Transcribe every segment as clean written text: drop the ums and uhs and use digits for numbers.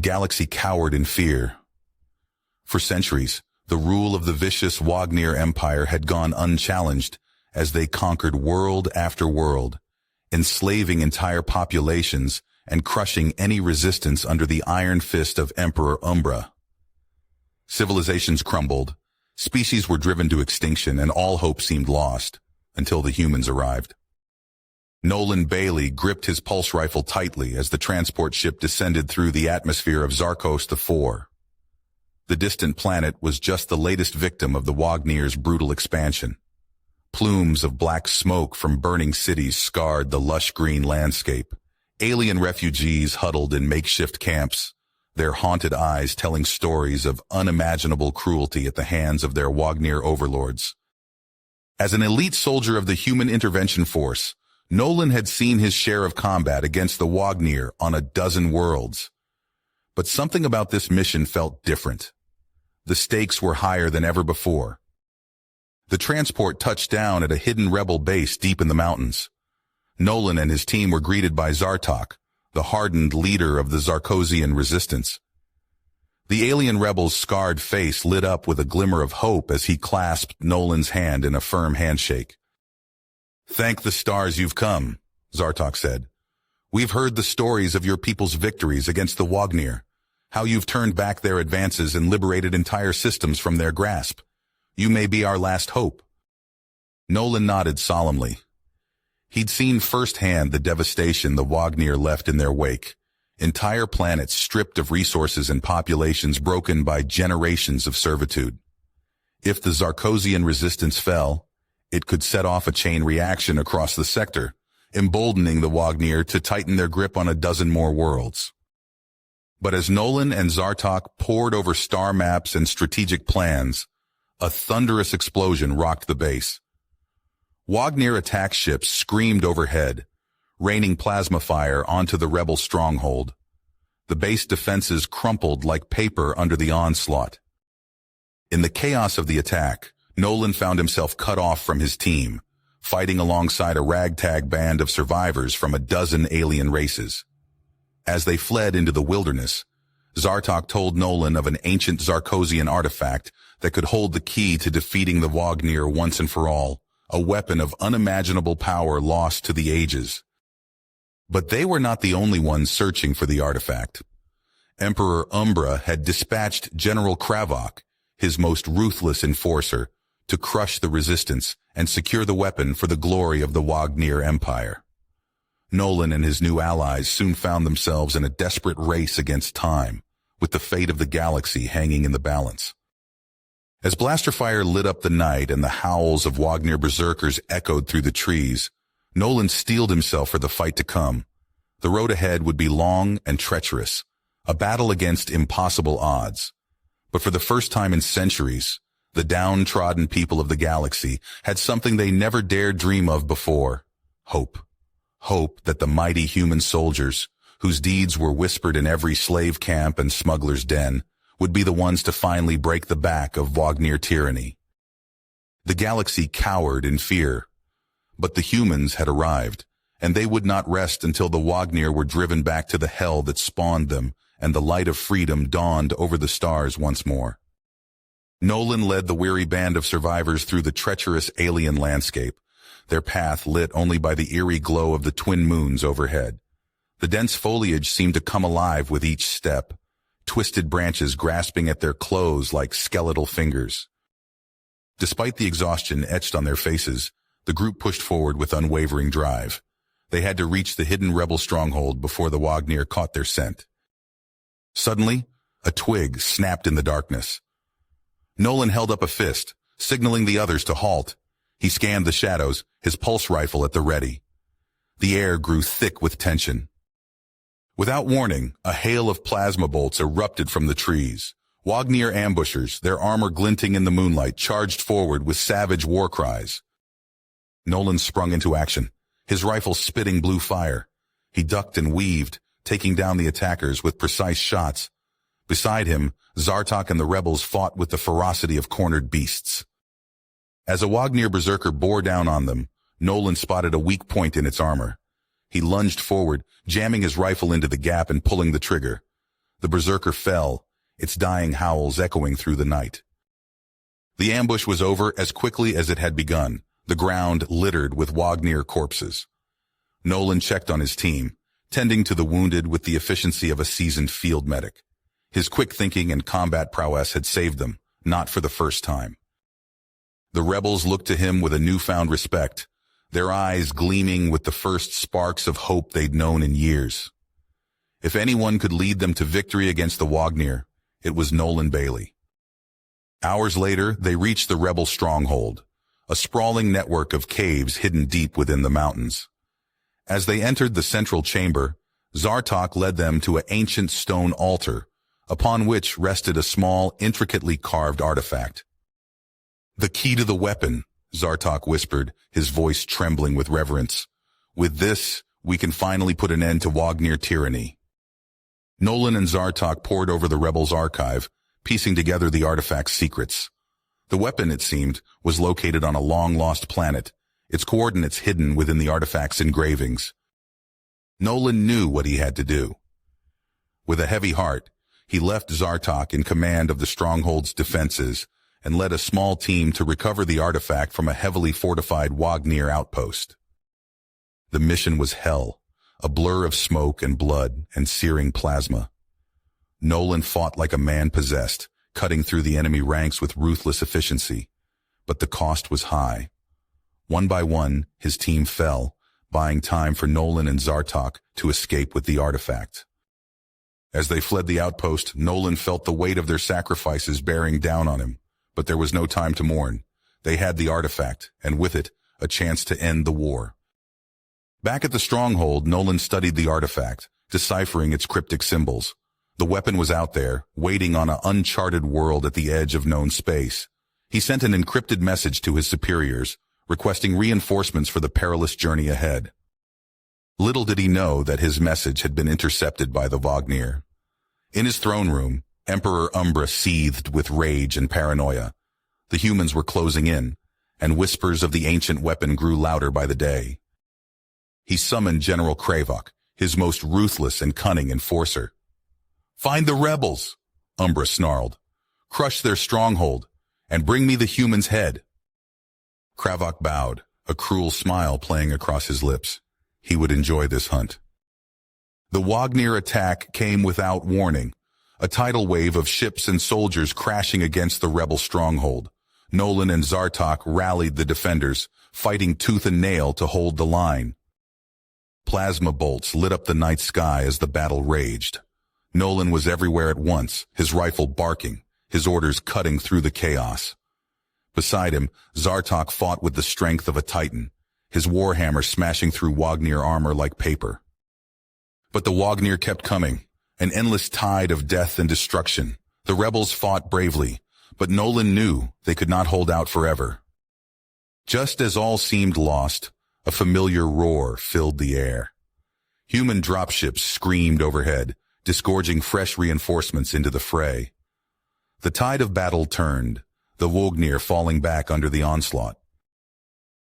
galaxy cowered in fear. For centuries, the rule of the vicious Wagnir Empire had gone unchallenged as they conquered world after world, enslaving entire populations and crushing any resistance under the iron fist of Emperor Umbra. Civilizations crumbled, species were driven to extinction, and all hope seemed lost, until the humans arrived. Nolan Bailey gripped his pulse rifle tightly as the transport ship descended through the atmosphere of Zarkos IV. The distant planet was just the latest victim of the Wagnir's brutal expansion. Plumes of black smoke from burning cities scarred the lush green landscape. Alien refugees huddled in makeshift camps, their haunted eyes telling stories of unimaginable cruelty at the hands of their Wagnir overlords. As an elite soldier of the Human Intervention Force, Nolan had seen his share of combat against the Wagnir on a dozen worlds. But something about this mission felt different. The stakes were higher than ever before. The transport touched down at a hidden rebel base deep in the mountains. Nolan and his team were greeted by Zartok, the hardened leader of the Zarkosian resistance. The alien rebel's scarred face lit up with a glimmer of hope as he clasped Nolan's hand in a firm handshake. "Thank the stars you've come," Zartok said. "We've heard the stories of your people's victories against the Wagnir, how you've turned back their advances and liberated entire systems from their grasp. You may be our last hope." Nolan nodded solemnly. He'd seen firsthand the devastation the Wagnir left in their wake, entire planets stripped of resources and populations broken by generations of servitude. If the Zarkosian resistance fell, it could set off a chain reaction across the sector, emboldening the Wagnir to tighten their grip on a dozen more worlds. But as Nolan and Zartok pored over star maps and strategic plans, a thunderous explosion rocked the base. Wagnir attack ships screamed overhead, raining plasma fire onto the rebel stronghold. The base defenses crumpled like paper under the onslaught. In the chaos of the attack, Nolan found himself cut off from his team, fighting alongside a ragtag band of survivors from a dozen alien races. As they fled into the wilderness, Zartok told Nolan of an ancient Zarkosian artifact that could hold the key to defeating the Wagnir once and for all, a weapon of unimaginable power lost to the ages. But they were not the only ones searching for the artifact. Emperor Umbra had dispatched General Kravok, his most ruthless enforcer, to crush the resistance and secure the weapon for the glory of the Wagnir Empire. Nolan and his new allies soon found themselves in a desperate race against time, with the fate of the galaxy hanging in the balance. As blaster fire lit up the night and the howls of Wagnir berserkers echoed through the trees, Nolan steeled himself for the fight to come. The road ahead would be long and treacherous, a battle against impossible odds. But for the first time in centuries, the downtrodden people of the galaxy had something they never dared dream of before: hope. Hope that the mighty human soldiers, whose deeds were whispered in every slave camp and smuggler's den, would be the ones to finally break the back of Wagnir tyranny. The galaxy cowered in fear, but the humans had arrived, and they would not rest until the Wagnir were driven back to the hell that spawned them, and the light of freedom dawned over the stars once more. Nolan led the weary band of survivors through the treacherous alien landscape, their path lit only by the eerie glow of the twin moons overhead. The dense foliage seemed to come alive with each step, twisted branches grasping at their clothes like skeletal fingers. Despite the exhaustion etched on their faces, the group pushed forward with unwavering drive. They had to reach the hidden rebel stronghold before the Wagnir caught their scent. Suddenly, a twig snapped in the darkness. Nolan held up a fist, signaling the others to halt. He scanned the shadows, his pulse rifle at the ready. The air grew thick with tension. Without warning, a hail of plasma bolts erupted from the trees. Wagnir ambushers, their armor glinting in the moonlight, charged forward with savage war cries. Nolan sprung into action, his rifle spitting blue fire. He ducked and weaved, taking down the attackers with precise shots. Beside him, Zartok and the rebels fought with the ferocity of cornered beasts. As a Wagnir berserker bore down on them, Nolan spotted a weak point in its armor. He lunged forward, jamming his rifle into the gap and pulling the trigger. The berserker fell, its dying howls echoing through the night. The ambush was over as quickly as it had begun, the ground littered with Wagner corpses. Nolan checked on his team, tending to the wounded with the efficiency of a seasoned field medic. His quick thinking and combat prowess had saved them, not for the first time. The rebels looked to him with a newfound respect, their eyes gleaming with the first sparks of hope they'd known in years. If anyone could lead them to victory against the Wagner, it was Nolan Bailey. Hours later, they reached the rebel stronghold, a sprawling network of caves hidden deep within the mountains. As they entered the central chamber, Zartok led them to an ancient stone altar, upon which rested a small, intricately carved artifact. "The key to the weapon," Zartok whispered, his voice trembling with reverence. "With this, we can finally put an end to Wagner tyranny." Nolan and Zartok pored over the rebels' archive, piecing together the artifact's secrets. The weapon, it seemed, was located on a long-lost planet, its coordinates hidden within the artifact's engravings. Nolan knew what he had to do. With a heavy heart, he left Zartok in command of the stronghold's defenses and led a small team to recover the artifact from a heavily fortified Wagner outpost. The mission was hell, a blur of smoke and blood and searing plasma. Nolan fought like a man possessed, cutting through the enemy ranks with ruthless efficiency. But the cost was high. One by one, his team fell, buying time for Nolan and Zartok to escape with the artifact. As they fled the outpost, Nolan felt the weight of their sacrifices bearing down on him. But there was no time to mourn. They had the artifact, and with it, a chance to end the war. Back at the stronghold, Nolan studied the artifact, deciphering its cryptic symbols. The weapon was out there, waiting on an uncharted world at the edge of known space. He sent an encrypted message to his superiors, requesting reinforcements for the perilous journey ahead. Little did he know that his message had been intercepted by the Wagner. In his throne room, Emperor Umbra seethed with rage and paranoia. The humans were closing in, and whispers of the ancient weapon grew louder by the day. He summoned General Kravok, his most ruthless and cunning enforcer. "Find the rebels," Umbra snarled. "Crush their stronghold, and bring me the human's head." Kravok bowed, a cruel smile playing across his lips. He would enjoy this hunt. The Wagner attack came without warning, a tidal wave of ships and soldiers crashing against the rebel stronghold. Nolan and Zartok rallied the defenders, fighting tooth and nail to hold the line. Plasma bolts lit up the night sky as the battle raged. Nolan was everywhere at once, his rifle barking, his orders cutting through the chaos. Beside him, Zartok fought with the strength of a titan, his warhammer smashing through Wagner armor like paper. But the Wagner kept coming, an endless tide of death and destruction. The rebels fought bravely, but Nolan knew they could not hold out forever. Just as all seemed lost, a familiar roar filled the air. Human dropships screamed overhead, disgorging fresh reinforcements into the fray. The tide of battle turned, the Wagner falling back under the onslaught.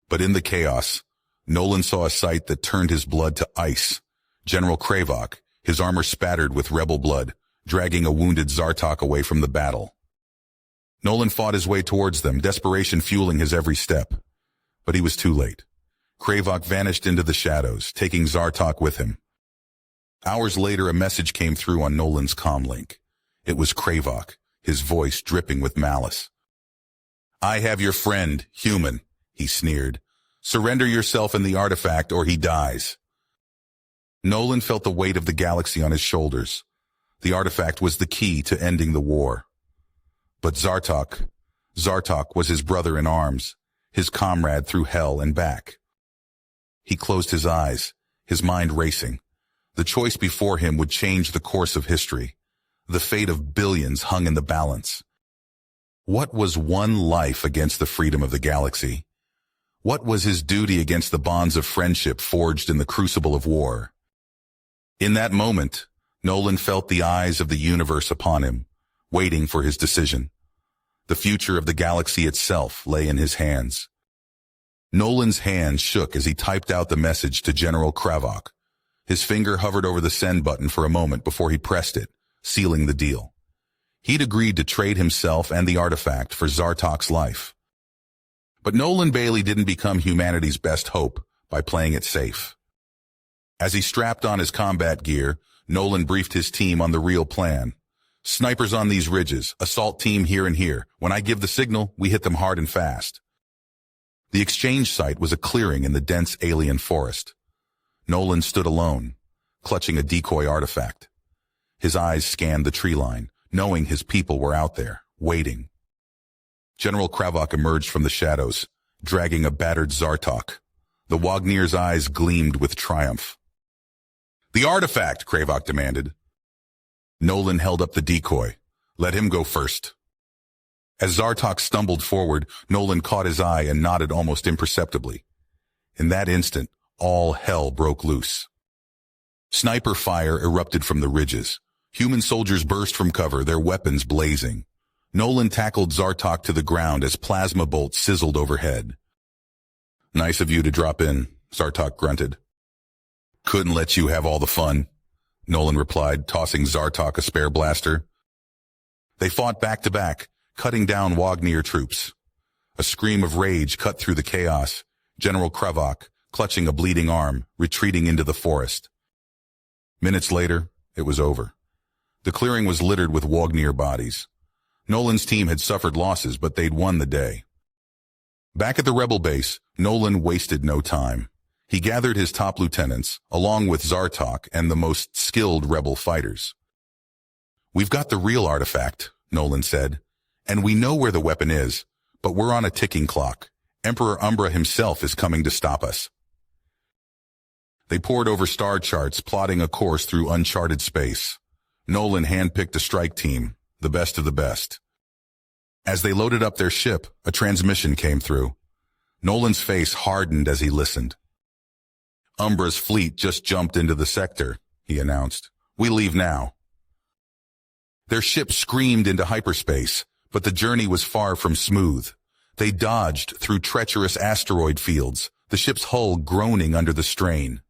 But in the chaos, Nolan saw a sight that turned his blood to ice. General Kravok, his armor spattered with rebel blood, dragging a wounded Zartok away from the battle. Nolan fought his way towards them, desperation fueling his every step. But he was too late. Kravok vanished into the shadows, taking Zartok with him. Hours later, a message came through on Nolan's comlink. It was Kravok, his voice dripping with malice. "I have your friend, human," he sneered. "Surrender yourself and the artifact or he dies." Nolan felt the weight of the galaxy on his shoulders. The artifact was the key to ending the war. But Zartok was his brother in arms, his comrade through hell and back. He closed his eyes, his mind racing. The choice before him would change the course of history. The fate of billions hung in the balance. What was one life against the freedom of the galaxy? What was his duty against the bonds of friendship forged in the crucible of war? In that moment, Nolan felt the eyes of the universe upon him, waiting for his decision. The future of the galaxy itself lay in his hands. Nolan's hand shook as he typed out the message to General Kravok. His finger hovered over the send button for a moment before he pressed it, sealing the deal. He'd agreed to trade himself and the artifact for Zartok's life. But Nolan Bailey didn't become humanity's best hope by playing it safe. As he strapped on his combat gear, Nolan briefed his team on the real plan. Snipers on these ridges, assault team here and here. When I give the signal, we hit them hard and fast. The exchange site was a clearing in the dense alien forest. Nolan stood alone, clutching a decoy artifact. His eyes scanned the tree line, knowing his people were out there, waiting. General Kravok emerged from the shadows, dragging a battered Zartok. The Wagnir's eyes gleamed with triumph. "The artifact," Kravok demanded. Nolan held up the decoy. "Let him go first." As Zartok stumbled forward, Nolan caught his eye and nodded almost imperceptibly. In that instant, all hell broke loose. Sniper fire erupted from the ridges. Human soldiers burst from cover, their weapons blazing. Nolan tackled Zartok to the ground as plasma bolts sizzled overhead. "Nice of you to drop in," Zartok grunted. "Couldn't let you have all the fun," Nolan replied, tossing Zartok a spare blaster. They fought back to back, cutting down Wagnir troops. A scream of rage cut through the chaos, General Kravok, clutching a bleeding arm, retreating into the forest. Minutes later, it was over. The clearing was littered with Wagnir bodies. Nolan's team had suffered losses, but they'd won the day. Back at the rebel base, Nolan wasted no time. He gathered his top lieutenants, along with Zartok and the most skilled rebel fighters. "We've got the real artifact," Nolan said, "and we know where the weapon is, but we're on a ticking clock. Emperor Umbra himself is coming to stop us." They pored over star charts, plotting a course through uncharted space. Nolan handpicked a strike team, the best of the best. As they loaded up their ship, a transmission came through. Nolan's face hardened as he listened. "Umbra's fleet just jumped into the sector," he announced. "We leave now." Their ship screamed into hyperspace, but the journey was far from smooth. They dodged through treacherous asteroid fields, the ship's hull groaning under the strain.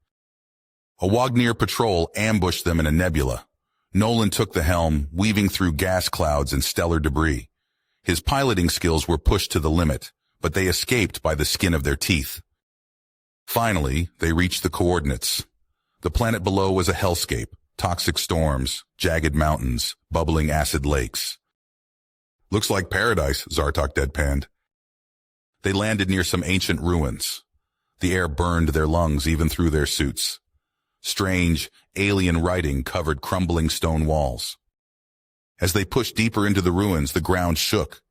A Wagnir patrol ambushed them in a nebula. Nolan took the helm, weaving through gas clouds and stellar debris. His piloting skills were pushed to the limit, but they escaped by the skin of their teeth. Finally, they reached the coordinates. The planet below was a hellscape, toxic storms, jagged mountains, bubbling acid lakes. "Looks like paradise," Zartok deadpanned. They landed near some ancient ruins. The air burned their lungs even through their suits. Strange, alien writing covered crumbling stone walls. As they pushed deeper into the ruins, the ground shook.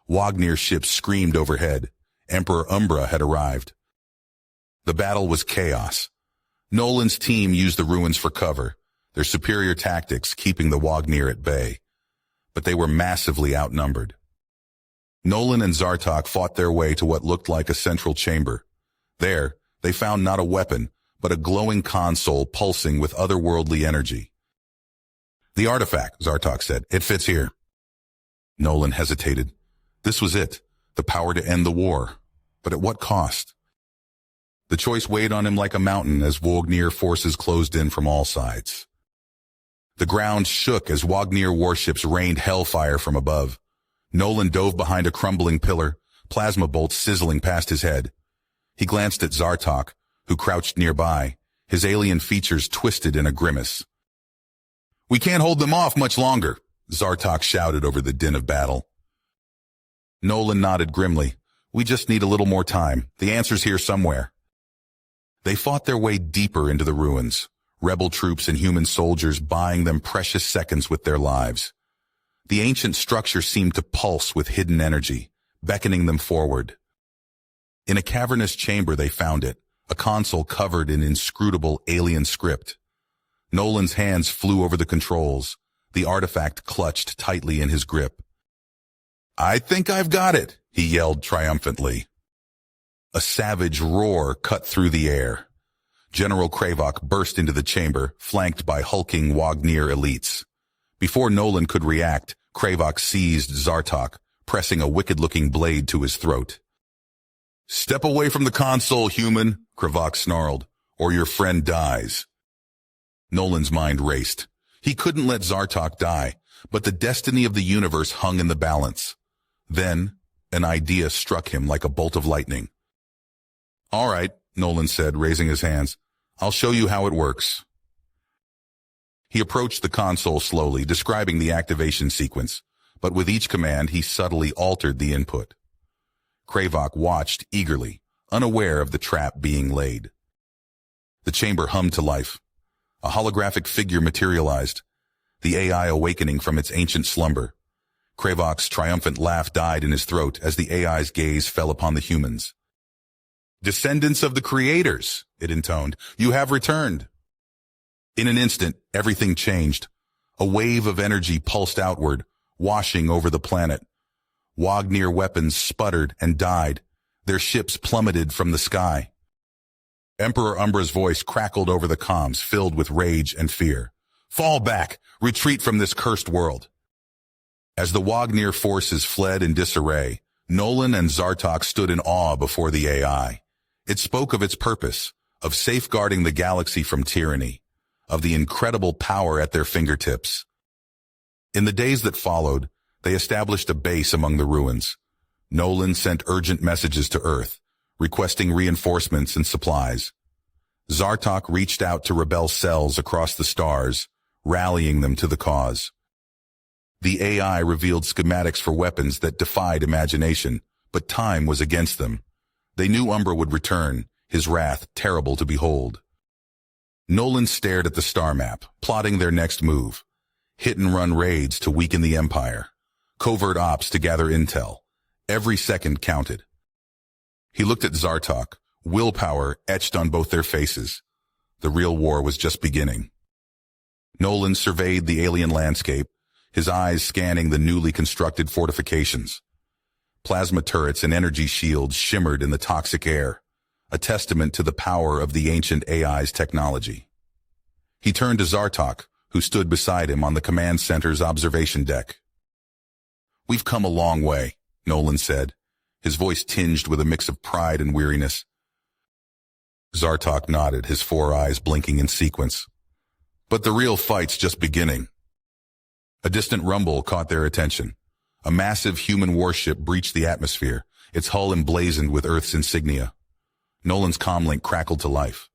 Wagnir ships screamed overhead. Emperor Umbra had arrived. The battle was chaos. Nolan's team used the ruins for cover, their superior tactics keeping the Wagnir at bay. But they were massively outnumbered. Nolan and Zartok fought their way to what looked like a central chamber. There, they found not a weapon, but a glowing console pulsing with otherworldly energy. "The artifact," Zartok said. "It fits here." Nolan hesitated. This was it, the power to end the war. But at what cost? The choice weighed on him like a mountain as Wagnir forces closed in from all sides. The ground shook as Wagnir warships rained hellfire from above. Nolan dove behind a crumbling pillar, plasma bolts sizzling past his head. He glanced at Zartok, who crouched nearby, his alien features twisted in a grimace. "We can't hold them off much longer," Zartok shouted over the din of battle. Nolan nodded grimly. "We just need a little more time. The answer's here somewhere." They fought their way deeper into the ruins, rebel troops and human soldiers buying them precious seconds with their lives. The ancient structure seemed to pulse with hidden energy, beckoning them forward. In a cavernous chamber they found it, a console covered in inscrutable alien script. Nolan's hands flew over the controls, the artifact clutched tightly in his grip. "I think I've got it," he yelled triumphantly. A savage roar cut through the air. General Kravok burst into the chamber, flanked by hulking Wagnir elites. Before Nolan could react, Kravok seized Zartok, pressing a wicked-looking blade to his throat. "Step away from the console, human," Kravok snarled, "or your friend dies." Nolan's mind raced. He couldn't let Zartok die, but the destiny of the universe hung in the balance. Then, an idea struck him like a bolt of lightning. "All right," Nolan said, raising his hands. "I'll show you how it works." He approached the console slowly, describing the activation sequence, but with each command he subtly altered the input. Kravok watched eagerly, unaware of the trap being laid. The chamber hummed to life. A holographic figure materialized, the AI awakening from its ancient slumber. Kravok's triumphant laugh died in his throat as the AI's gaze fell upon the humans. "Descendants of the creators," it intoned, "you have returned." In an instant, everything changed. A wave of energy pulsed outward, washing over the planet. Wagnir weapons sputtered and died. Their ships plummeted from the sky. Emperor Umbra's voice crackled over the comms, filled with rage and fear. "Fall back! Retreat from this cursed world!" As the Wagnir forces fled in disarray, Nolan and Zartok stood in awe before the AI. It spoke of its purpose, of safeguarding the galaxy from tyranny, of the incredible power at their fingertips. In the days that followed, they established a base among the ruins. Nolan sent urgent messages to Earth, requesting reinforcements and supplies. Zartok reached out to rebel cells across the stars, rallying them to the cause. The AI revealed schematics for weapons that defied imagination, but time was against them. They knew Umbra would return, his wrath terrible to behold. Nolan stared at the star map, plotting their next move. Hit-and-run raids to weaken the Empire. Covert ops to gather intel. Every second counted. He looked at Zartok, willpower etched on both their faces. The real war was just beginning. Nolan surveyed the alien landscape, his eyes scanning the newly constructed fortifications. Plasma turrets and energy shields shimmered in the toxic air, a testament to the power of the ancient AI's technology. He turned to Zartok, who stood beside him on the command center's observation deck. "We've come a long way," Nolan said, his voice tinged with a mix of pride and weariness. Zartok nodded, his four eyes blinking in sequence. "But the real fight's just beginning." A distant rumble caught their attention. A massive human warship breached the atmosphere, its hull emblazoned with Earth's insignia. Nolan's comlink crackled to life.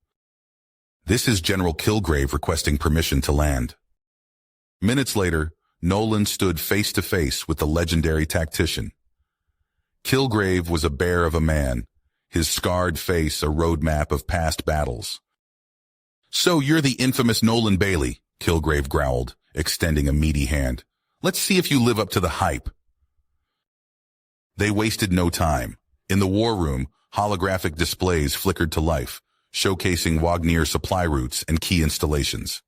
"This is General Kilgrave requesting permission to land." Minutes later, Nolan stood face to face with the legendary tactician. Kilgrave was a bear of a man, his scarred face a roadmap of past battles. "So you're the infamous Nolan Bailey," Kilgrave growled, extending a meaty hand. "Let's see if you live up to the hype." They wasted no time. In the war room, holographic displays flickered to life, showcasing Wagnir supply routes and key installations.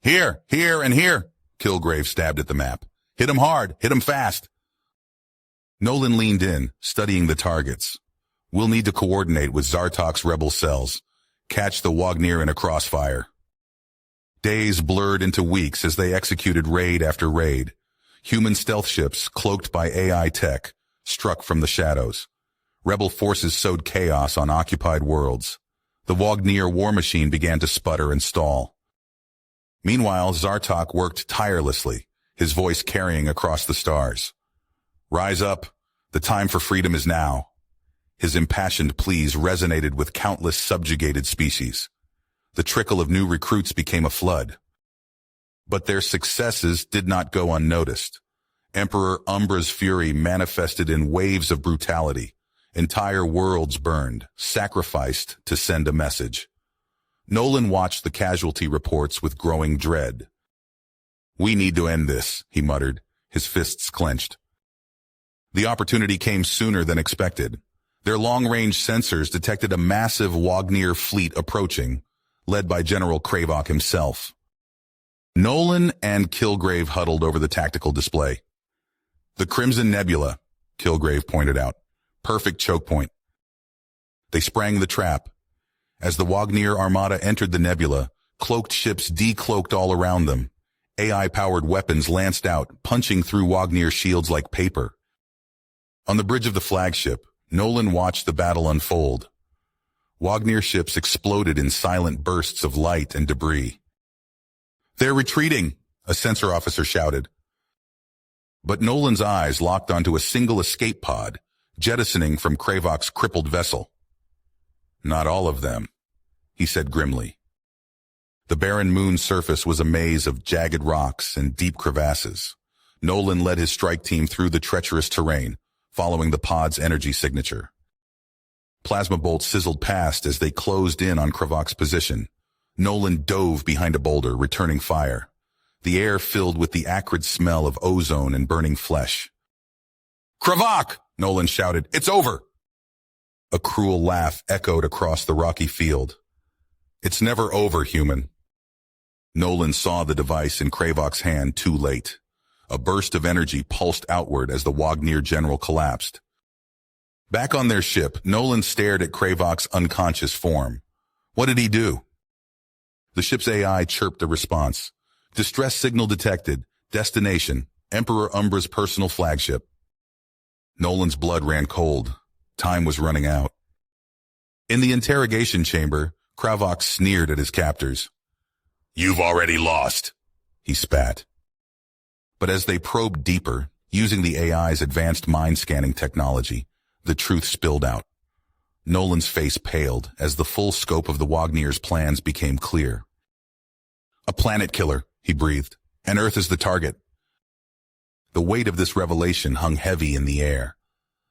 "Here, here, and here," Kilgrave stabbed at the map. "Hit 'em hard, hit 'em fast." Nolan leaned in, studying the targets. "We'll need to coordinate with Zartok's rebel cells, catch the Wagnir in a crossfire." Days blurred into weeks as they executed raid after raid. Human stealth ships, cloaked by AI tech, struck from the shadows. Rebel forces sowed chaos on occupied worlds. The Wagnir war machine began to sputter and stall. Meanwhile, Zartok worked tirelessly, his voice carrying across the stars. "Rise up. The time for freedom is now." His impassioned pleas resonated with countless subjugated species. The trickle of new recruits became a flood. But their successes did not go unnoticed. Emperor Umbra's fury manifested in waves of brutality. Entire worlds burned, sacrificed to send a message. Nolan watched the casualty reports with growing dread. "We need to end this," he muttered, his fists clenched. The opportunity came sooner than expected. Their long-range sensors detected a massive Wagnir fleet approaching, led by General Kravok himself. Nolan and Kilgrave huddled over the tactical display. "The Crimson Nebula," Kilgrave pointed out. "Perfect choke point." They sprang the trap. As the Wagnir armada entered the nebula, cloaked ships decloaked all around them. AI-powered weapons lanced out, punching through Wagnir shields like paper. On the bridge of the flagship, Nolan watched the battle unfold. Wagnir ships exploded in silent bursts of light and debris. They're retreating, a sensor officer shouted. But Nolan's eyes locked onto a single escape pod, jettisoning from Kravok's crippled vessel. Not all of them, he said grimly. The barren moon's surface was a maze of jagged rocks and deep crevasses. Nolan led his strike team through the treacherous terrain, following the pod's energy signature. Plasma bolts sizzled past as they closed in on Kravok's position. Nolan dove behind a boulder, returning fire. The air filled with the acrid smell of ozone and burning flesh. "Kravok!" Nolan shouted. "It's over!" A cruel laugh echoed across the rocky field. "It's never over, human." Nolan saw the device in Kravok's hand too late. A burst of energy pulsed outward as the Wagnir general collapsed. Back on their ship, Nolan stared at Kravok's unconscious form. What did he do? The ship's AI chirped a response. "Distress signal detected. Destination, Emperor Umbra's personal flagship." Nolan's blood ran cold. Time was running out. In the interrogation chamber, Kravok sneered at his captors. "You've already lost," he spat. But as they probed deeper, using the AI's advanced mind-scanning technology, the truth spilled out. Nolan's face paled as the full scope of the Wagnir's plans became clear. "A planet killer," he breathed, "and Earth is the target." The weight of this revelation hung heavy in the air.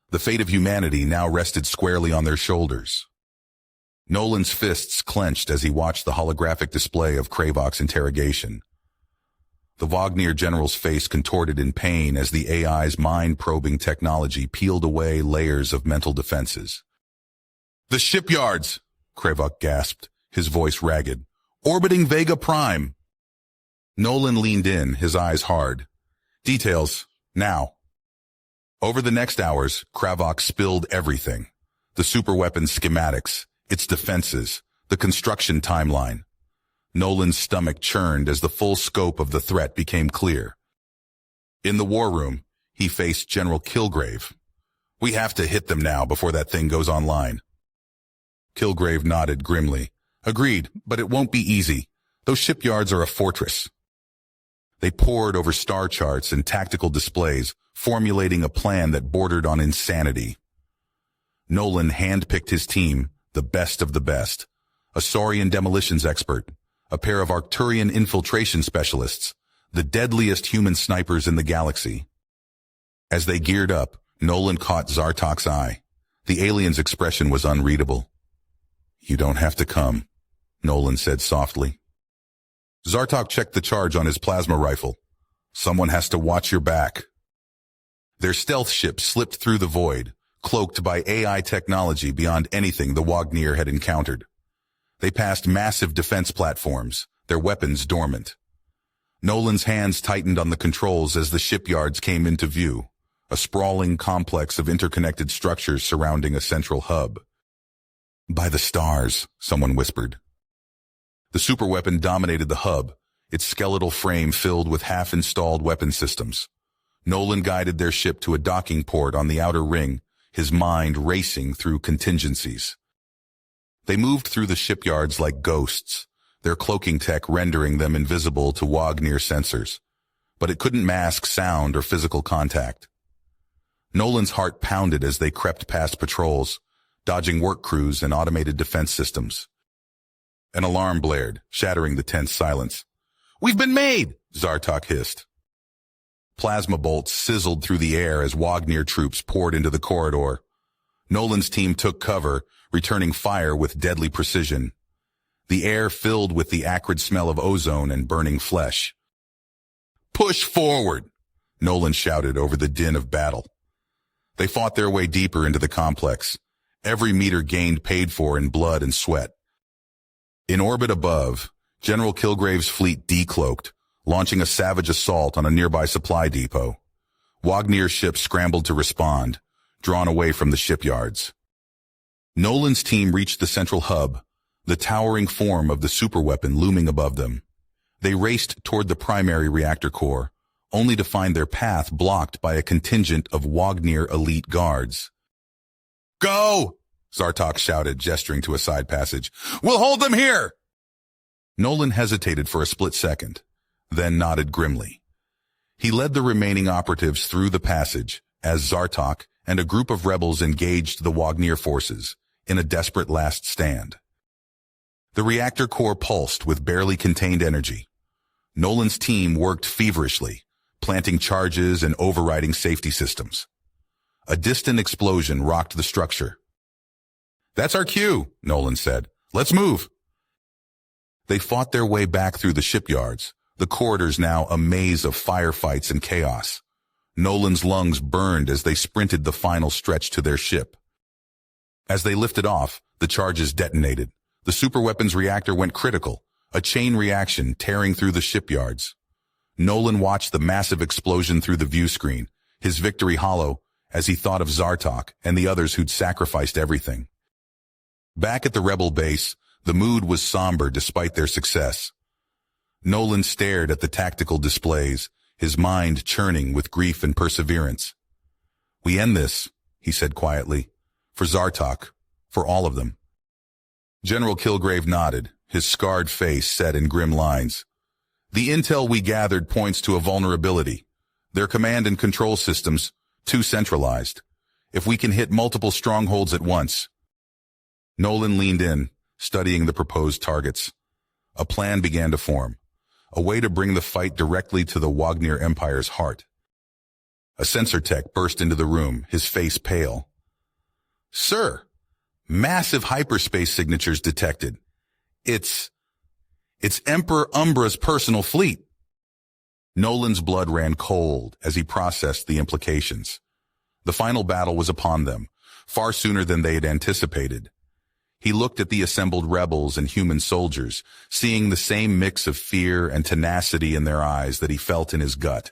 The fate of humanity now rested squarely on their shoulders. Nolan's fists clenched as he watched the holographic display of Kravok's interrogation. The Wagnir general's face contorted in pain as the AI's mind-probing technology peeled away layers of mental defenses. "The shipyards!" Kravok gasped, his voice ragged. "Orbiting Vega Prime!" Nolan leaned in, his eyes hard. "Details, now." Over the next hours, Kravok spilled everything. The superweapon schematics, its defenses, the construction timeline. Nolan's stomach churned as the full scope of the threat became clear. In the war room, he faced General Kilgrave. "We have to hit them now before that thing goes online." Kilgrave nodded grimly. "Agreed, but it won't be easy. Those shipyards are a fortress." They pored over star charts and tactical displays, formulating a plan that bordered on insanity. Nolan handpicked his team, the best of the best, a Saurian demolitions expert, a pair of Arcturian infiltration specialists, the deadliest human snipers in the galaxy. As they geared up, Nolan caught Zartok's eye. The alien's expression was unreadable. "You don't have to come," Nolan said softly. Zartok checked the charge on his plasma rifle. "Someone has to watch your back." Their stealth ship slipped through the void, cloaked by AI technology beyond anything the Wagnir had encountered. They passed massive defense platforms, their weapons dormant. Nolan's hands tightened on the controls as the shipyards came into view, a sprawling complex of interconnected structures surrounding a central hub. "By the stars," someone whispered. The superweapon dominated the hub, its skeletal frame filled with half-installed weapon systems. Nolan guided their ship to a docking port on the outer ring, his mind racing through contingencies. They moved through the shipyards like ghosts, their cloaking tech rendering them invisible to Wagnir sensors, but it couldn't mask sound or physical contact. Nolan's heart pounded as they crept past patrols, dodging work crews and automated defense systems. An alarm blared, shattering the tense silence. "We've been made!" Zartok hissed. Plasma bolts sizzled through the air as Wagnir troops poured into the corridor. Nolan's team took cover, returning fire with deadly precision. The air filled with the acrid smell of ozone and burning flesh. "Push forward!" Nolan shouted over the din of battle. They fought their way deeper into the complex, every meter gained paid for in blood and sweat. In orbit above, General Kilgrave's fleet decloaked, launching a savage assault on a nearby supply depot. Wagnir's ships scrambled to respond, drawn away from the shipyards. Nolan's team reached the central hub, the towering form of the superweapon looming above them. They raced toward the primary reactor core, only to find their path blocked by a contingent of Wagnir elite guards. "Go!" Zartok shouted, gesturing to a side passage. "We'll hold them here!" Nolan hesitated for a split second. then nodded grimly. He led the remaining operatives through the passage as Zartok and a group of rebels engaged the Wagnir forces in a desperate last stand. The reactor core pulsed with barely contained energy. Nolan's team worked feverishly, planting charges and overriding safety systems. A distant explosion rocked the structure. "That's our cue," Nolan said. "Let's move." They fought their way back through the shipyards, the corridors now a maze of firefights and chaos. Nolan's lungs burned as they sprinted the final stretch to their ship. As they lifted off, the charges detonated. The superweapons reactor went critical, a chain reaction tearing through the shipyards. Nolan watched the massive explosion through the view screen, his victory hollow, as he thought of Zartok and the others who'd sacrificed everything. Back at the rebel base, the mood was somber despite their success. Nolan stared at the tactical displays, his mind churning with grief and perseverance. "We end this," he said quietly. "For Zartok, for all of them." General Kilgrave nodded, his scarred face set in grim lines. "The intel we gathered points to a vulnerability. Their command and control systems, too centralized. If we can hit multiple strongholds at once." Nolan leaned in, studying the proposed targets. A plan began to form, a way to bring the fight directly to the Wagnir Empire's heart. A sensor tech burst into the room, his face pale. "Sir, massive hyperspace signatures detected. It's Emperor Umbra's personal fleet." Nolan's blood ran cold as he processed the implications. The final battle was upon them, far sooner than they had anticipated. He looked at the assembled rebels and human soldiers, seeing the same mix of fear and tenacity in their eyes that he felt in his gut.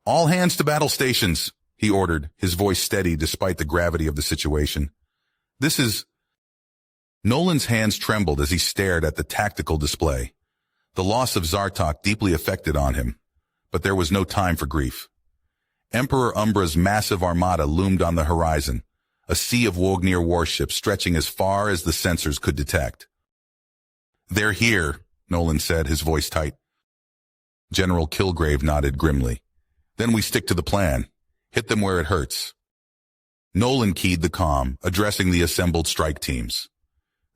"All hands to battle stations," he ordered, his voice steady despite the gravity of the situation. "This is—" Nolan's hands trembled as he stared at the tactical display. The loss of Zartok deeply affected on him, but there was no time for grief. Emperor Umbra's massive armada loomed on the horizon, a sea of Wagnir warships stretching as far as the sensors could detect. "They're here," Nolan said, his voice tight. General Kilgrave nodded grimly. "Then we stick to the plan. Hit them where it hurts." Nolan keyed the comm, addressing the assembled strike teams.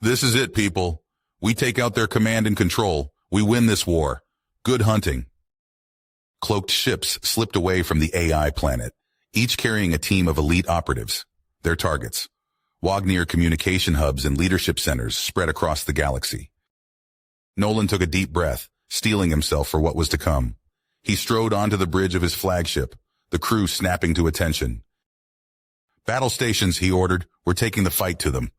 "This is it, people. We take out their command and control. We win this war. Good hunting." Cloaked ships slipped away from the AI planet, each carrying a team of elite operatives. Their targets, Wagnir communication hubs and leadership centers spread across the galaxy. Nolan took a deep breath, steeling himself for what was to come. He strode onto the bridge of his flagship, the crew snapping to attention. "Battle stations," he ordered. "We're taking the fight to them."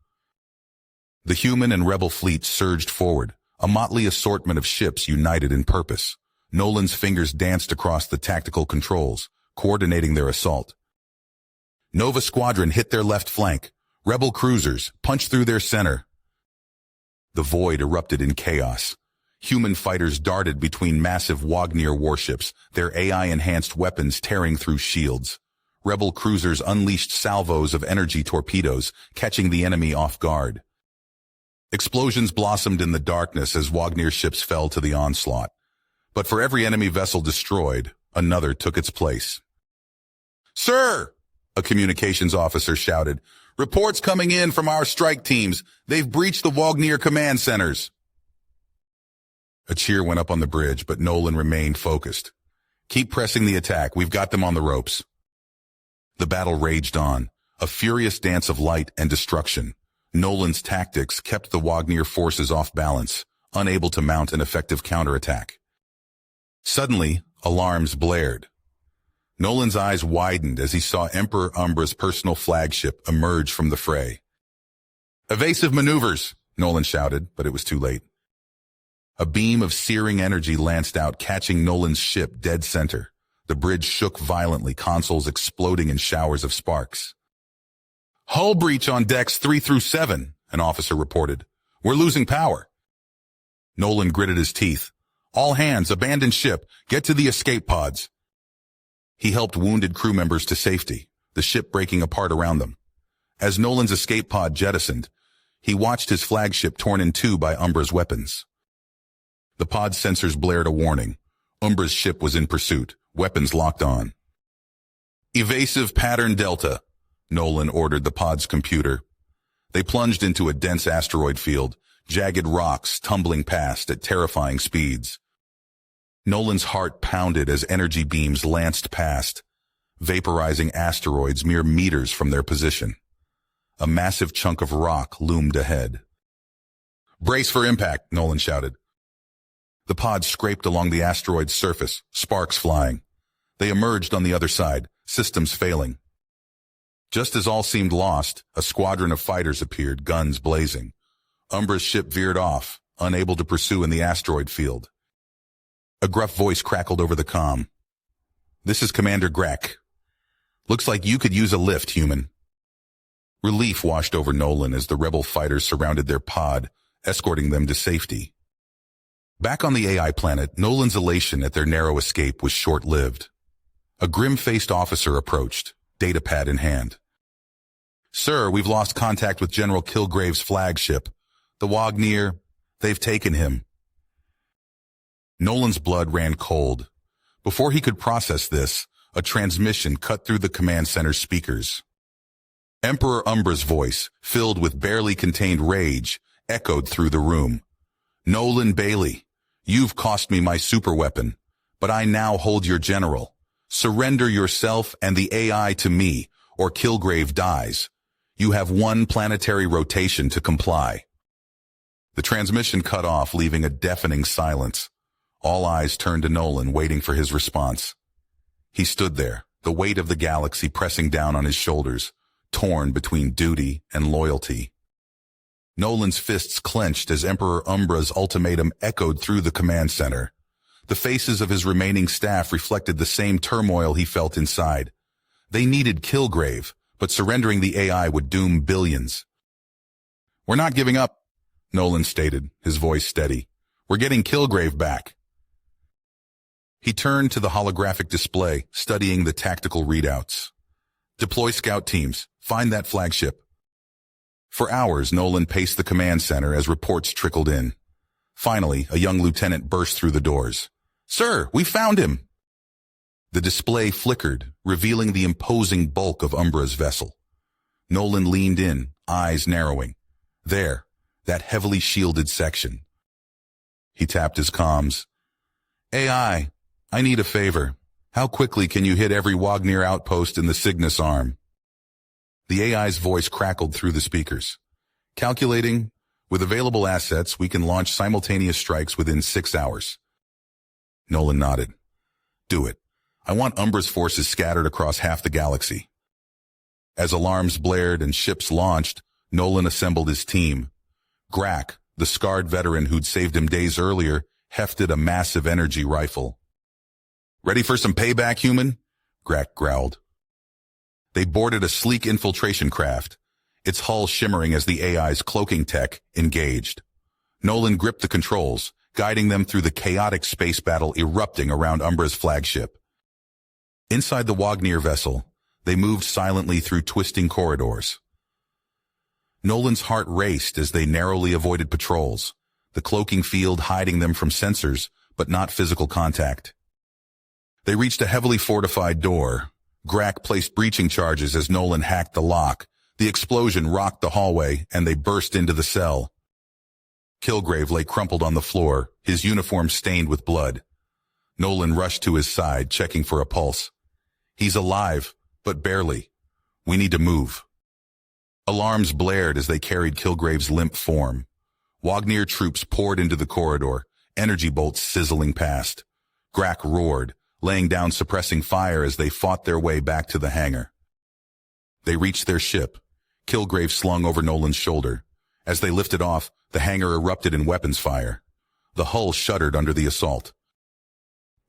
The human and rebel fleets surged forward, a motley assortment of ships united in purpose. Nolan's fingers danced across the tactical controls, coordinating their assault. Nova Squadron hit their left flank. Rebel cruisers punched through their center. The void erupted in chaos. Human fighters darted between massive Wagnir warships, their AI-enhanced weapons tearing through shields. Rebel cruisers unleashed salvos of energy torpedoes, catching the enemy off guard. Explosions blossomed in the darkness as Wagnir ships fell to the onslaught. But for every enemy vessel destroyed, another took its place. "Sir!" a communications officer shouted. "Reports coming in from our strike teams. They've breached the Wagnir command centers." A cheer went up on the bridge, but Nolan remained focused. "Keep pressing the attack. We've got them on the ropes." The battle raged on, a furious dance of light and destruction. Nolan's tactics kept the Wagnir forces off balance, unable to mount an effective counterattack. Suddenly, alarms blared. Nolan's eyes widened as he saw Emperor Umbra's personal flagship emerge from the fray. "Evasive maneuvers!" Nolan shouted, but it was too late. A beam of searing energy lanced out, catching Nolan's ship dead center. The bridge shook violently, consoles exploding in showers of sparks. "Hull breach on decks 3 through 7, an officer reported. "We're losing power." Nolan gritted his teeth. "All hands, abandon ship. Get to the escape pods." He helped wounded crew members to safety, the ship breaking apart around them. As Nolan's escape pod jettisoned, he watched his flagship torn in two by Umbra's weapons. The pod sensors blared a warning. Umbra's ship was in pursuit, weapons locked on. Evasive pattern Delta, Nolan ordered the pod's computer. They plunged into a dense asteroid field, jagged rocks tumbling past at terrifying speeds. Nolan's heart pounded as energy beams lanced past, vaporizing asteroids mere meters from their position. A massive chunk of rock loomed ahead. "Brace for impact," Nolan shouted. The pod scraped along the asteroid's surface, sparks flying. They emerged on the other side, systems failing. Just as all seemed lost, a squadron of fighters appeared, guns blazing. Umbra's ship veered off, unable to pursue in the asteroid field. A gruff voice crackled over the comm. "This is Commander Grek. Looks like you could use a lift, human." Relief washed over Nolan as the rebel fighters surrounded their pod, escorting them to safety. Back on the AI planet, Nolan's elation at their narrow escape was short-lived. A grim-faced officer approached, datapad in hand. "Sir, we've lost contact with General Kilgrave's flagship. The Wagnir, they've taken him." Nolan's blood ran cold. Before he could process this, a transmission cut through the command center's speakers. Emperor Umbra's voice, filled with barely contained rage, echoed through the room. "Nolan Bailey, you've cost me my superweapon, but I now hold your general. Surrender yourself and the AI to me, or Kilgrave dies. You have one planetary rotation to comply." The transmission cut off, leaving a deafening silence. All eyes turned to Nolan, waiting for his response. He stood there, the weight of the galaxy pressing down on his shoulders, torn between duty and loyalty. Nolan's fists clenched as Emperor Umbra's ultimatum echoed through the command center. The faces of his remaining staff reflected the same turmoil he felt inside. They needed Kilgrave, but surrendering the AI would doom billions. "We're not giving up," Nolan stated, his voice steady. "We're getting Kilgrave back." He turned to the holographic display, studying the tactical readouts. "Deploy scout teams. Find that flagship." For hours, Nolan paced the command center as reports trickled in. Finally, a young lieutenant burst through the doors. "Sir, we found him!" The display flickered, revealing the imposing bulk of Umbra's vessel. Nolan leaned in, eyes narrowing. There, that heavily shielded section. He tapped his comms. "AI, I need a favor. How quickly can you hit every Wagnir outpost in the Cygnus arm?" The AI's voice crackled through the speakers. "Calculating. With available assets, we can launch simultaneous strikes within 6 hours." Nolan nodded. "Do it. I want Umbra's forces scattered across half the galaxy." As alarms blared and ships launched, Nolan assembled his team. Grek, the scarred veteran who'd saved him days earlier, hefted a massive energy rifle. "Ready for some payback, human?" Grek growled. They boarded a sleek infiltration craft, its hull shimmering as the AI's cloaking tech engaged. Nolan gripped the controls, guiding them through the chaotic space battle erupting around Umbra's flagship. Inside the Wagnir vessel, they moved silently through twisting corridors. Nolan's heart raced as they narrowly avoided patrols, the cloaking field hiding them from sensors, but not physical contact. They reached a heavily fortified door. Grek placed breaching charges as Nolan hacked the lock. The explosion rocked the hallway, and they burst into the cell. Kilgrave lay crumpled on the floor, his uniform stained with blood. Nolan rushed to his side, checking for a pulse. "He's alive, but barely. We need to move." Alarms blared as they carried Kilgrave's limp form. Wagnir troops poured into the corridor, energy bolts sizzling past. Grek roared, laying down suppressing fire as they fought their way back to the hangar. They reached their ship. Kilgrave slung over Nolan's shoulder. As they lifted off, the hangar erupted in weapons fire. The hull shuddered under the assault.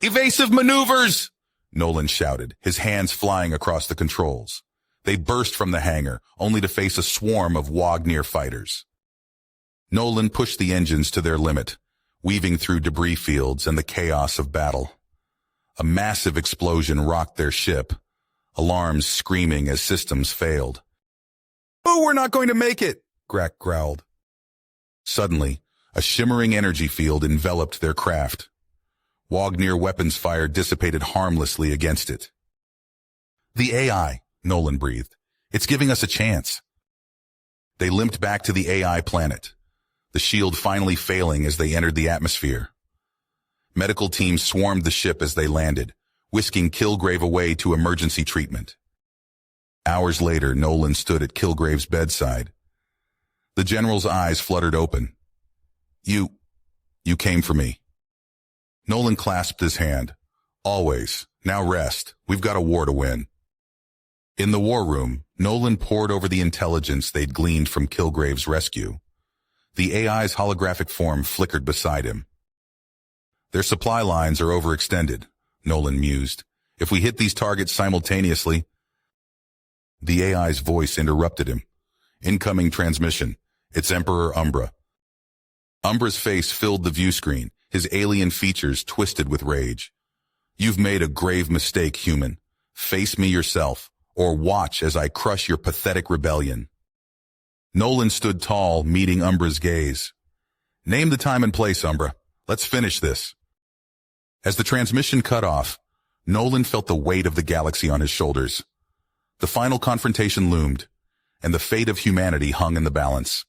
"Evasive maneuvers!" Nolan shouted, his hands flying across the controls. They burst from the hangar, only to face a swarm of Wagnir fighters. Nolan pushed the engines to their limit, weaving through debris fields and the chaos of battle. A massive explosion rocked their ship, alarms screaming as systems failed. "Oh, we're not going to make it!" Grek growled. Suddenly, A shimmering energy field enveloped their craft. Wagnir weapons fire dissipated harmlessly against it. The AI, Nolan breathed. It's giving us a chance. They limped back to the AI planet, the shield finally failing as they entered the atmosphere. Medical teams swarmed the ship as they landed, whisking Kilgrave away to emergency treatment. Hours later, Nolan stood at Kilgrave's bedside. The general's eyes fluttered open. You came for me. Nolan clasped his hand. Always. Now rest. We've got a war to win. In the war room, Nolan pored over the intelligence they'd gleaned from Kilgrave's rescue. The AI's holographic form flickered beside him. Their supply lines are overextended, Nolan mused. If we hit these targets simultaneously... The AI's voice interrupted him. Incoming transmission. It's Emperor Umbra. Umbra's face filled the view screen, his alien features twisted with rage. You've made a grave mistake, human. Face me yourself, or watch as I crush your pathetic rebellion. Nolan stood tall, meeting Umbra's gaze. Name the time and place, Umbra. Let's finish this. As the transmission cut off, Nolan felt the weight of the galaxy on his shoulders. The final confrontation loomed, and the fate of humanity hung in the balance.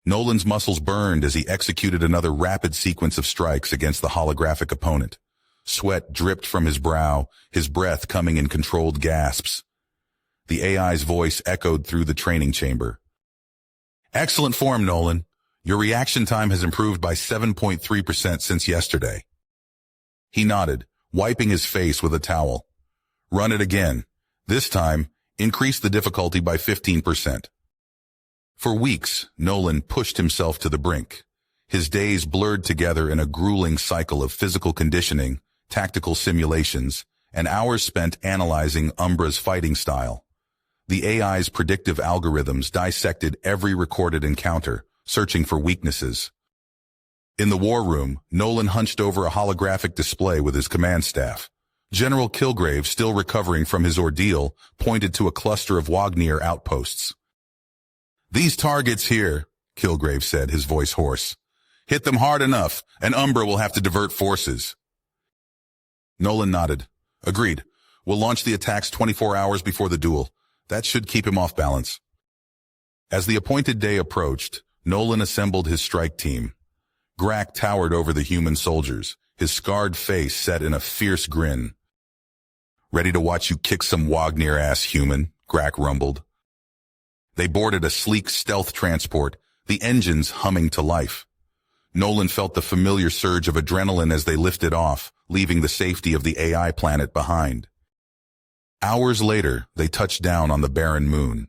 Nolan's muscles burned as he executed another rapid sequence of strikes against the holographic opponent. Sweat dripped from his brow, his breath coming in controlled gasps. The AI's voice echoed through the training chamber. Excellent form, Nolan. Your reaction time has improved by 7.3% since yesterday. He nodded, wiping his face with a towel. Run it again. This time, increase the difficulty by 15%. For weeks, Nolan pushed himself to the brink. His days blurred together in a grueling cycle of physical conditioning, tactical simulations, and hours spent analyzing Umbra's fighting style. The AI's predictive algorithms dissected every recorded encounter, searching for weaknesses. In the war room, Nolan hunched over a holographic display with his command staff. General Kilgrave, still recovering from his ordeal, pointed to a cluster of Wagnir outposts. These targets here, Kilgrave said, his voice hoarse. Hit them hard enough, and Umbra will have to divert forces. Nolan nodded. Agreed. We'll launch the attacks 24 hours before the duel. That should keep him off balance. As the appointed day approached, Nolan assembled his strike team. Grak towered over the human soldiers, his scarred face set in a fierce grin. Ready to watch you kick some Wagnir ass, human, Grak rumbled. They boarded a sleek stealth transport, the engines humming to life. Nolan felt the familiar surge of adrenaline as they lifted off, leaving the safety of the AI planet behind. Hours later, they touched down on the barren moon.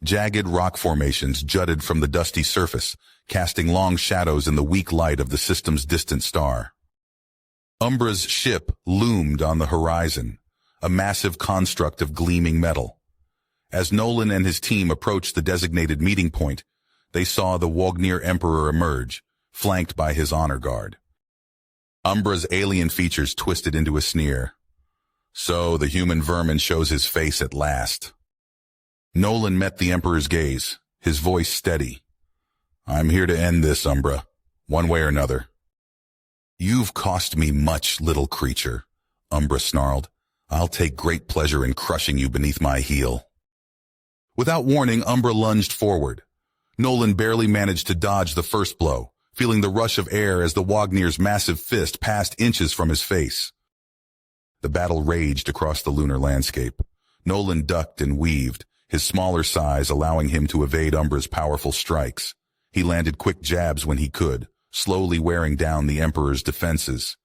Jagged rock formations jutted from the dusty surface, casting long shadows in the weak light of the system's distant star. Umbra's ship loomed on the horizon, a massive construct of gleaming metal. As Nolan and his team approached the designated meeting point, they saw the Wagnir Emperor emerge, flanked by his honor guard. Umbra's alien features twisted into a sneer. So the human vermin shows his face at last. Nolan met the Emperor's gaze, his voice steady. I'm here to end this, Umbra, one way or another. You've cost me much, little creature, Umbra snarled. I'll take great pleasure in crushing you beneath my heel. Without warning, Umbra lunged forward. Nolan barely managed to dodge the first blow, feeling the rush of air as the Wagnir's massive fist passed inches from his face. The battle raged across the lunar landscape. Nolan ducked and weaved, his smaller size allowing him to evade Umbra's powerful strikes. He landed quick jabs when he could, slowly wearing down the Emperor's defenses.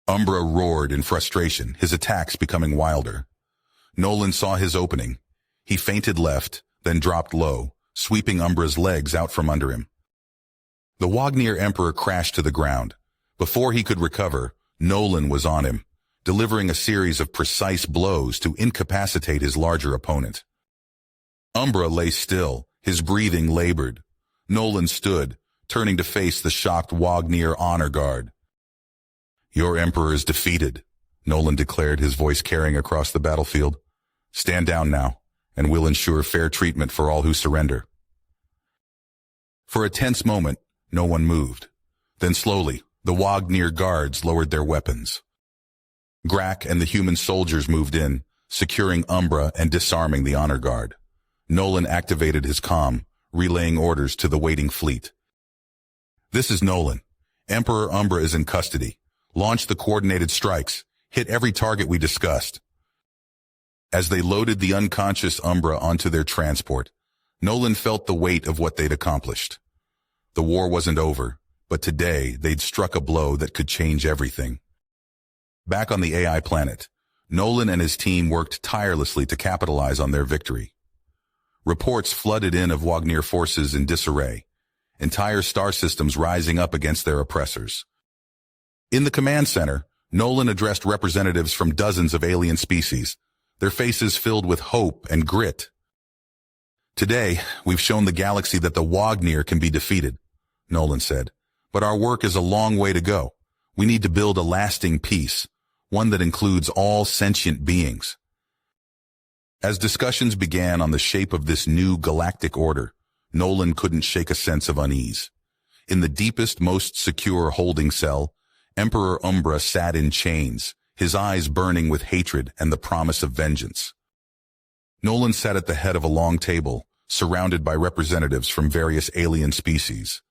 Umbra roared in frustration, his attacks becoming wilder. Nolan saw his opening. He feinted left, then dropped low, sweeping Umbra's legs out from under him. The Wagnir Emperor crashed to the ground. Before he could recover, Nolan was on him, delivering a series of precise blows to incapacitate his larger opponent. Umbra lay still, his breathing labored. Nolan stood, turning to face the shocked Wagnir honor guard. Your Emperor is defeated, Nolan declared, his voice carrying across the battlefield. Stand down now, and we'll ensure fair treatment for all who surrender. For a tense moment, No one moved. Then slowly, the Wagner guards lowered their weapons. Grak and the human soldiers moved in, securing Umbra and disarming the honor guard. Nolan activated his comm, relaying orders to the waiting fleet. "This is Nolan. Emperor Umbra is in custody. Launch the coordinated strikes. Hit every target we discussed." As they loaded the unconscious Umbra onto their transport, Nolan felt the weight of what they'd accomplished. The war wasn't over, but today they'd struck a blow that could change everything. Back on the AI planet, Nolan and his team worked tirelessly to capitalize on their victory. Reports flooded in of Wagner forces in disarray, entire star systems rising up against their oppressors. In the command center, Nolan addressed representatives from dozens of alien species, their faces filled with hope and grit. "Today, we've shown the galaxy that the Wagner can be defeated," Nolan said. "But our work is a long way to go. We need to build a lasting peace, one that includes all sentient beings." As discussions began on the shape of this new galactic order, Nolan couldn't shake a sense of unease. In the deepest, most secure holding cell, Emperor Umbra sat in chains, his eyes burning with hatred and the promise of vengeance. Nolan sat at the head of a long table, surrounded by representatives from various alien species.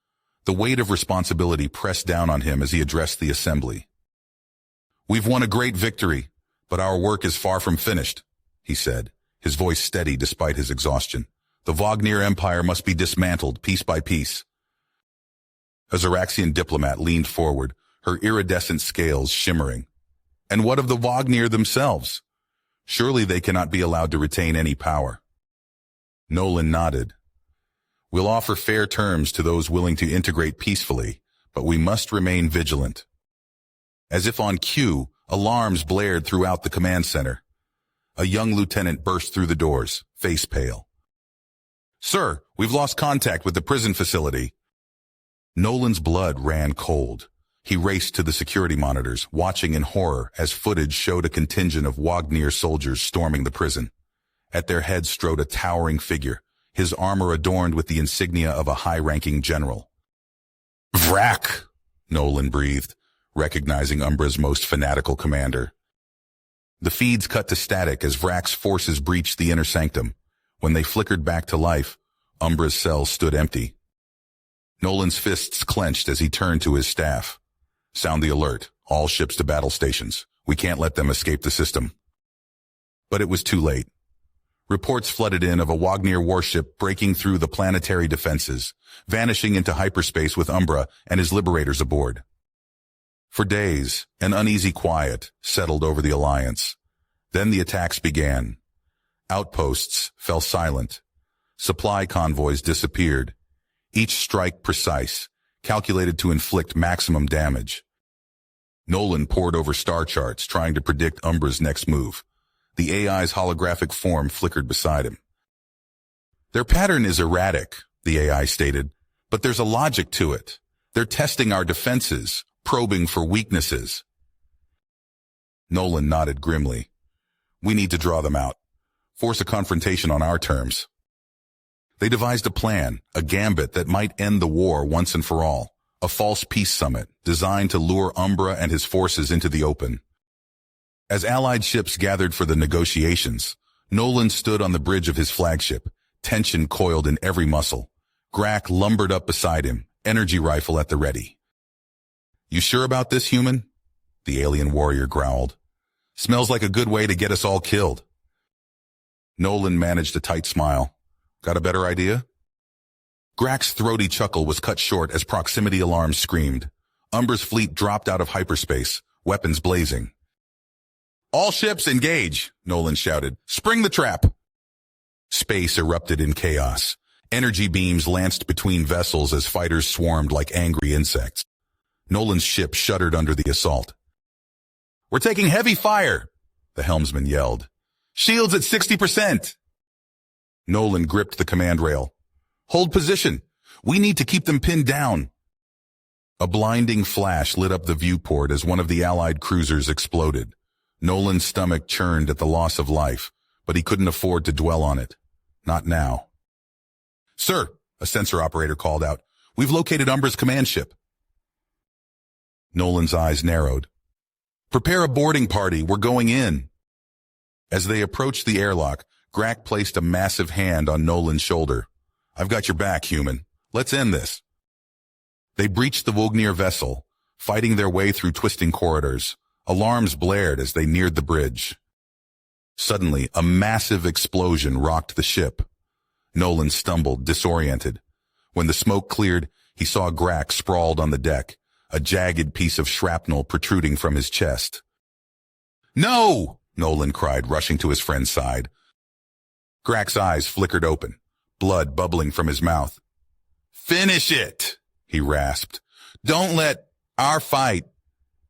The weight of responsibility pressed down on him as he addressed the assembly. "We've won a great victory, but our work is far from finished," he said, his voice steady despite his exhaustion. "The Wagner Empire must be dismantled piece by piece." A Zaraxian diplomat leaned forward, her iridescent scales shimmering. "And what of the Wagner themselves? Surely they cannot be allowed to retain any power." Nolan nodded. "We'll offer fair terms to those willing to integrate peacefully, but we must remain vigilant." As if on cue, alarms blared throughout the command center. A young lieutenant burst through the doors, face pale. "Sir, we've lost contact with the prison facility." Nolan's blood ran cold. He raced to the security monitors, watching in horror as footage showed a contingent of Wagner soldiers storming the prison. At their head strode a towering figure, his armor adorned with the insignia of a high-ranking general. "Vrak!" Nolan breathed, recognizing Umbra's most fanatical commander. The feeds cut to static as Vrak's forces breached the inner sanctum. When they flickered back to life, Umbra's cell stood empty. Nolan's fists clenched as he turned to his staff. "Sound the alert. All ships to battle stations. We can't let them escape the system." But it was too late. Reports flooded in of a Wagner warship breaking through the planetary defenses, vanishing into hyperspace with Umbra and his liberators aboard. For days, an uneasy quiet settled over the Alliance. Then the attacks began. Outposts fell silent. Supply convoys disappeared. Each strike precise, calculated to inflict maximum damage. Nolan pored over star charts, trying to predict Umbra's next move. The AI's holographic form flickered beside him. "Their pattern is erratic," the AI stated, "but there's a logic to it. They're testing our defenses, probing for weaknesses." Nolan nodded grimly. "We need to draw them out. Force a confrontation on our terms." They devised a plan, a gambit that might end the war once and for all, a false peace summit designed to lure Umbra and his forces into the open. As Allied ships gathered for the negotiations, Nolan stood on the bridge of his flagship, tension coiled in every muscle. Grak lumbered up beside him, energy rifle at the ready. "You sure about this, human?" the alien warrior growled. "Smells like a good way to get us all killed." Nolan managed a tight smile. "Got a better idea?" Grak's throaty chuckle was cut short as proximity alarms screamed. Umbra's fleet dropped out of hyperspace, weapons blazing. "All ships engage," Nolan shouted. "Spring the trap." Space erupted in chaos. Energy beams lanced between vessels as fighters swarmed like angry insects. Nolan's ship shuddered under the assault. "We're taking heavy fire," the helmsman yelled. "Shields at 60%. Nolan gripped the command rail. "Hold position. We need to keep them pinned down." A blinding flash lit up the viewport as one of the Allied cruisers exploded. Nolan's stomach churned at the loss of life, but he couldn't afford to dwell on it. Not now. "Sir," a sensor operator called out, We've located Umbra's command ship. Nolan's eyes narrowed. Prepare a boarding party, we're going in. As they approached the airlock, Grak placed a massive hand on Nolan's shoulder. I've got your back, human. Let's end this. They breached the Wognir vessel, fighting their way through twisting corridors. Alarms blared as they neared the bridge. Suddenly, a massive explosion rocked the ship. Nolan stumbled, disoriented. When the smoke cleared, he saw Grak sprawled on the deck, a jagged piece of shrapnel protruding from his chest. No! Nolan cried, rushing to his friend's side. Grak's eyes flickered open, blood bubbling from his mouth. Finish it, he rasped. Don't let our fight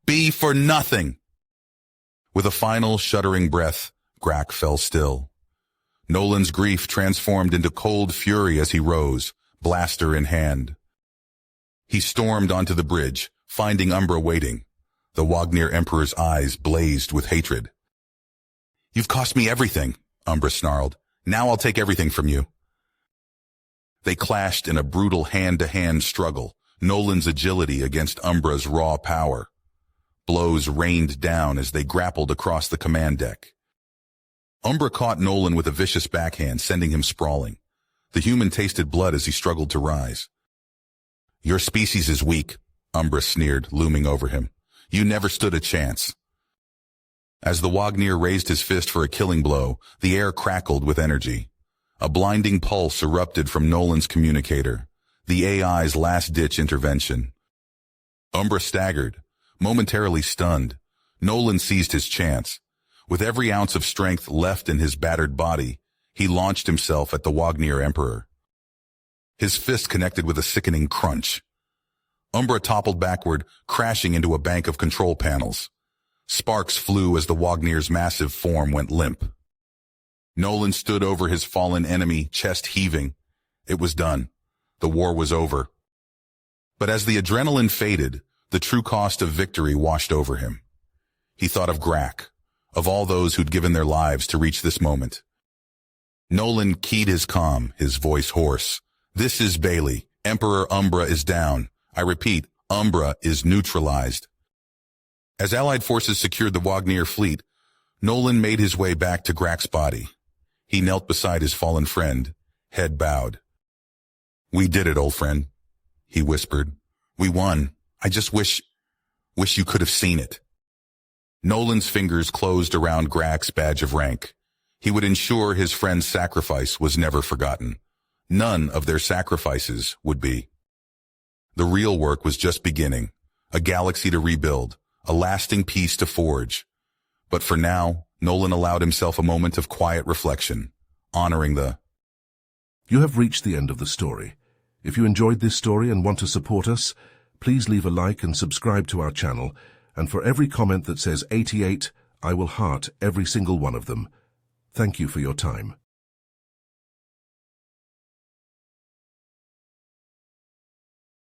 be for nothing. With a final shuddering breath, Grak fell still. Nolan's grief transformed into cold fury as he rose, blaster in hand. He stormed onto the bridge, finding Umbra waiting. The Wognir Emperor's eyes blazed with hatred. You've cost me everything, Umbra snarled. Now I'll take everything from you. They clashed in a brutal hand-to-hand struggle, Nolan's agility against Umbra's raw power. Blows rained down as they grappled across the command deck. Umbra caught Nolan with a vicious backhand, sending him sprawling. The human tasted blood as he struggled to rise. Your species is weak, Umbra sneered, looming over him. You never stood a chance. As the Wognir raised his fist for a killing blow, the air crackled with energy. A blinding pulse erupted from Nolan's communicator, the AI's last-ditch intervention. Umbra staggered, momentarily stunned. Nolan seized his chance. With every ounce of strength left in his battered body, he launched himself at the Wognir Emperor. His fist connected with a sickening crunch. Umbra toppled backward, crashing into a bank of control panels. Sparks flew as the Wognir's massive form went limp. Nolan stood over his fallen enemy, chest heaving. It was done. The war was over. But as the adrenaline faded, the true cost of victory washed over him. He thought of Grak, of all those who'd given their lives to reach this moment. Nolan keyed his comm, his voice hoarse. This is Bailey. Emperor Umbra is down. I repeat, Umbra is neutralized. As Allied forces secured the Wognir fleet, Nolan made his way back to Grak's body. He knelt beside his fallen friend, head bowed. We did it, old friend, he whispered. We won. I just wish you could have seen it. Nolan's fingers closed around Grak's badge of rank. He would ensure his friend's sacrifice was never forgotten. None of their sacrifices would be. The real work was just beginning, a galaxy to rebuild, a lasting peace to forge. But for now, Nolan allowed himself a moment of quiet reflection, honoring the... You have reached the end of the story. If you enjoyed this story and want to support us, please leave a like and subscribe to our channel, and for every comment that says 88, I will heart every single one of them. Thank you for your time.